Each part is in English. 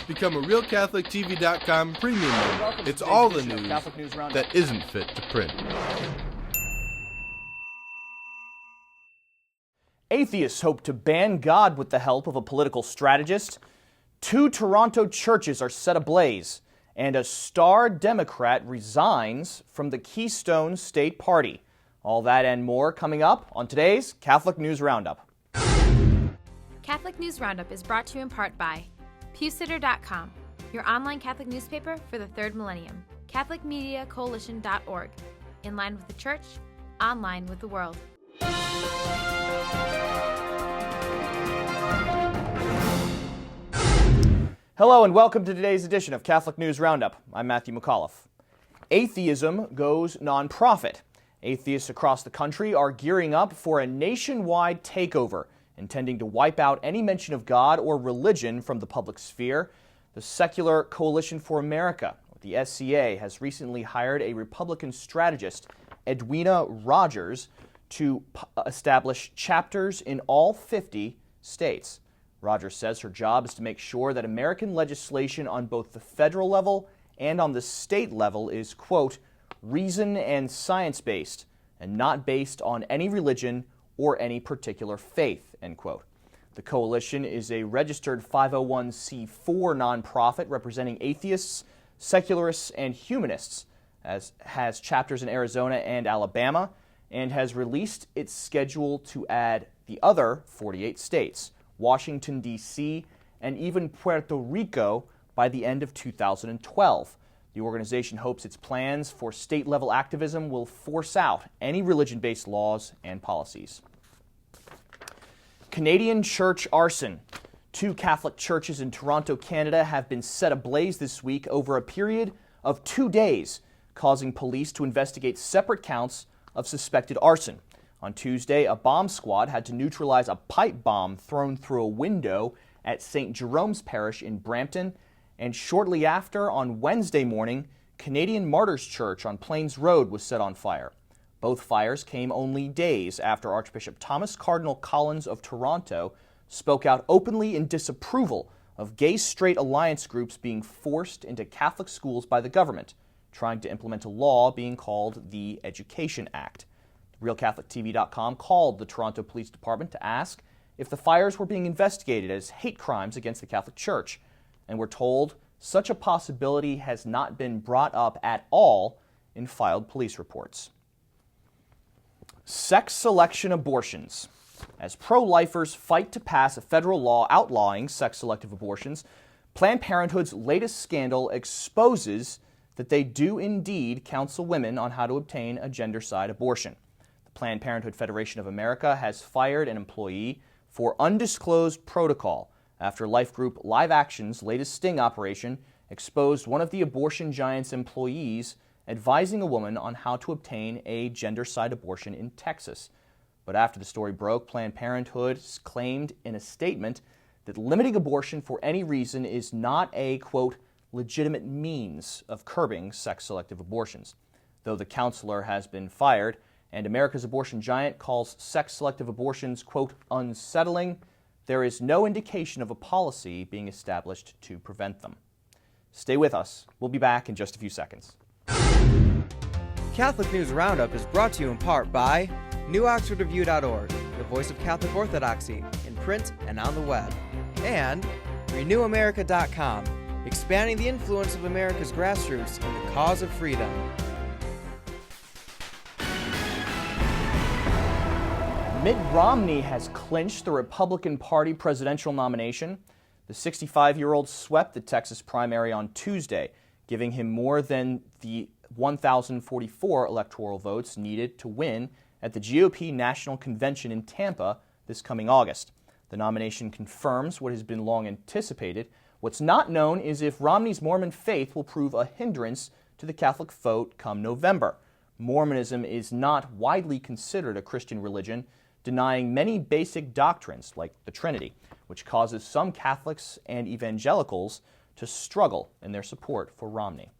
Become a RealCatholicTV.com premium member. It's all the news that isn't fit to print. Atheists hope to ban God with the help of a political strategist. 2 Toronto churches are set ablaze, and a star Democrat resigns from the Keystone State Party. All that and more coming up on today's Catholic News Roundup. Catholic News Roundup is brought to you in part by PewSitter.com, your online Catholic newspaper for the third millennium. CatholicMediaCoalition.org, in line with the Church, online with the world. Hello and welcome to today's edition of Catholic News Roundup. I'm Matthew McAuliffe. Atheism goes nonprofit. Atheists across the country are gearing up for a nationwide takeover, intending to wipe out any mention of God or religion from the public sphere. The Secular Coalition for America, the SCA, has recently hired a Republican strategist, Edwina Rogers, to establish chapters in all 50 states. Rogers says her job is to make sure that American legislation on both the federal level and on the state level is, quote, reason and science-based and not based on any religion or any particular faith, end quote. The coalition is a registered 501c4 nonprofit representing atheists, secularists, and humanists, has chapters in Arizona and Alabama, and has released its schedule to add the other 48 states, Washington, D.C., and even Puerto Rico by the end of 2012. The organization hopes its plans for state-level activism will force out any religion-based laws and policies. Canadian church arson. 2 Catholic churches in Toronto, Canada have been set ablaze this week over a period of 2 days, causing police to investigate separate counts of suspected arson. On Tuesday, a bomb squad had to neutralize a pipe bomb thrown through a window at St. Jerome's Parish in Brampton, and shortly after, on Wednesday morning, Canadian Martyrs Church on Plains Road was set on fire. Both fires came only days after Archbishop Thomas Cardinal Collins of Toronto spoke out openly in disapproval of gay-straight alliance groups being forced into Catholic schools by the government, trying to implement a law being called the Education Act. RealCatholicTV.com called the Toronto Police Department to ask if the fires were being investigated as hate crimes against the Catholic Church, and were told such a possibility has not been brought up at all in filed police reports. Sex selection abortions. As pro-lifers fight to pass a federal law outlawing sex-selective abortions, Planned Parenthood's latest scandal exposes that they do indeed counsel women on how to obtain a gender-side abortion. Planned Parenthood Federation of America has fired an employee for undisclosed protocol after life group Live Action's latest sting operation exposed one of the abortion giant's employees advising a woman on how to obtain a gender-side abortion in Texas. But after the story broke, Planned Parenthood claimed in a statement that limiting abortion for any reason is not a, quote, legitimate means of curbing sex-selective abortions. Though the counselor has been fired, and America's abortion giant calls sex-selective abortions, quote, unsettling, there is no indication of a policy being established to prevent them. Stay with us. We'll be back in just a few seconds. Catholic News Roundup is brought to you in part by NewOxfordReview.org, the voice of Catholic Orthodoxy, in print and on the web, and RenewAmerica.com, expanding the influence of America's grassroots in the cause of freedom. Mitt Romney has clinched the Republican Party presidential nomination. The 65-year-old swept the Texas primary on Tuesday, giving him more than the 1,044 electoral votes needed to win at the GOP National Convention in Tampa this coming August. The nomination confirms what has been long anticipated. What's not known is if Romney's Mormon faith will prove a hindrance to the Catholic vote come November. Mormonism is not widely considered a Christian religion, denying many basic doctrines like the Trinity, which causes some Catholics and evangelicals to struggle in their support for Romney.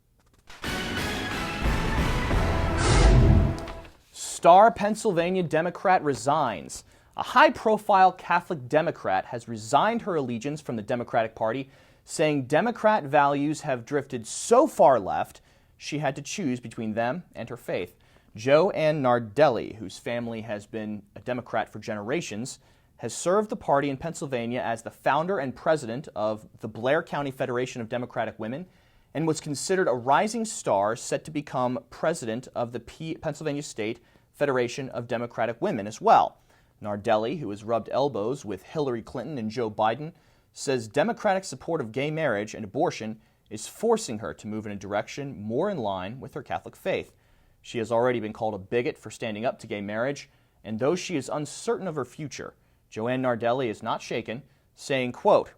Star Pennsylvania Democrat resigns. A high-profile Catholic Democrat has resigned her allegiance from the Democratic Party, saying Democrat values have drifted so far left she had to choose between them and her faith. Joanne Nardelli, whose family has been a Democrat for generations, has served the party in Pennsylvania as the founder and president of the Blair County Federation of Democratic Women, and was considered a rising star set to become president of the Pennsylvania State Federation of Democratic Women as well. Nardelli, who has rubbed elbows with Hillary Clinton and Joe Biden, says Democratic support of gay marriage and abortion is forcing her to move in a direction more in line with her Catholic faith. She has already been called a bigot for standing up to gay marriage, and though she is uncertain of her future, Joanne Nardelli is not shaken, saying, quote,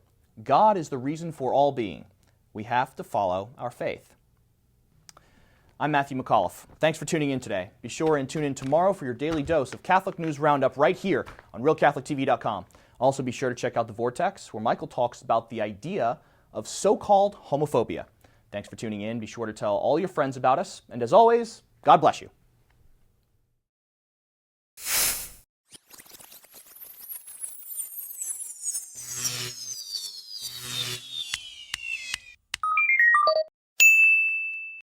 "God is the reason for all being. We have to follow our faith." I'm Matthew McAuliffe. Thanks for tuning in today. Be sure and tune in tomorrow for your daily dose of Catholic News Roundup right here on RealCatholicTV.com. Also be sure to check out The Vortex, where Michael talks about the idea of so-called homophobia. Thanks for tuning in. Be sure to tell all your friends about us. And as always, God bless you.